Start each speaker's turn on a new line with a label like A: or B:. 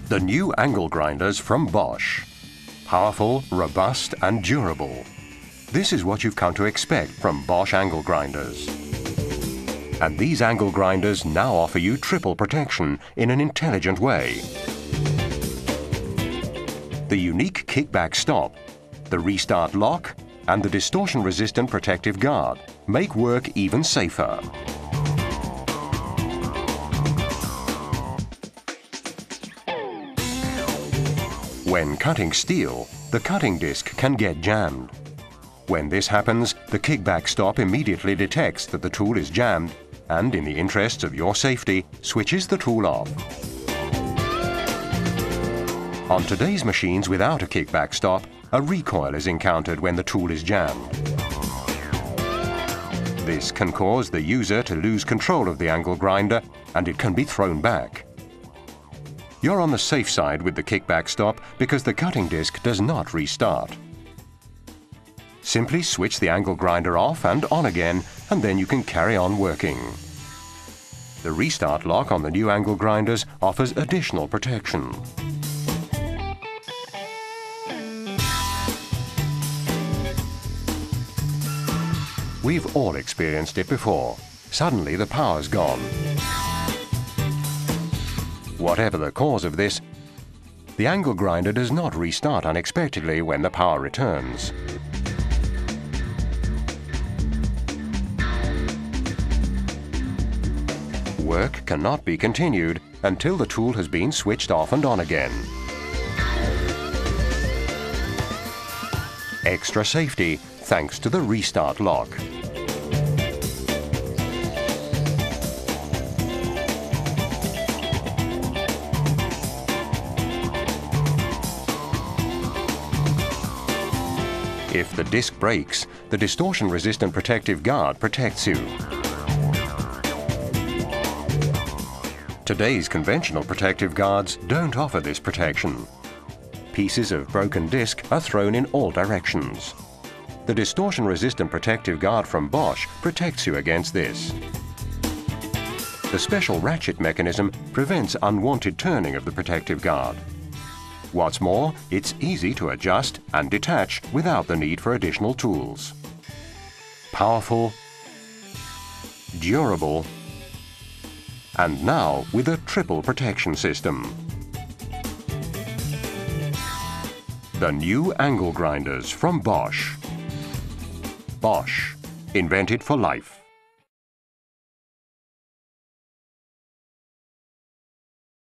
A: The new angle grinders from Bosch. Powerful, robust and durable. This is what you've come to expect from Bosch angle grinders. And these angle grinders now offer you triple protection in an intelligent way. The unique KickBack Stop, the restart lock and the distortion-resistant protective guard make work even safer. When cutting steel, the cutting disc can get jammed. When this happens, the KickBack Stop immediately detects that the tool is jammed and, in the interests of your safety, switches the tool off. On today's machines without a KickBack Stop, a recoil is encountered when the tool is jammed. This can cause the user to lose control of the angle grinder and it can be thrown back. You're on the safe side with the KickBack Stop because the cutting disc does not restart. Simply switch the angle grinder off and on again, and then you can carry on working. The restart lock on the new angle grinders offers additional protection. We've all experienced it before. Suddenly the power's gone. Whatever the cause of this, the angle grinder does not restart unexpectedly when the power returns. Work cannot be continued until the tool has been switched off and on again. Extra safety thanks to the restart lock. If the disc breaks, the distortion-resistant protective guard protects you. Today's conventional protective guards don't offer this protection. Pieces of broken disc are thrown in all directions. The distortion-resistant protective guard from Bosch protects you against this. The special ratchet mechanism prevents unwanted turning of the protective guard. What's more, it's easy to adjust and detach without the need for additional tools. Powerful, durable, and now with a triple protection system. The new angle grinders from Bosch. Bosch, invented for life.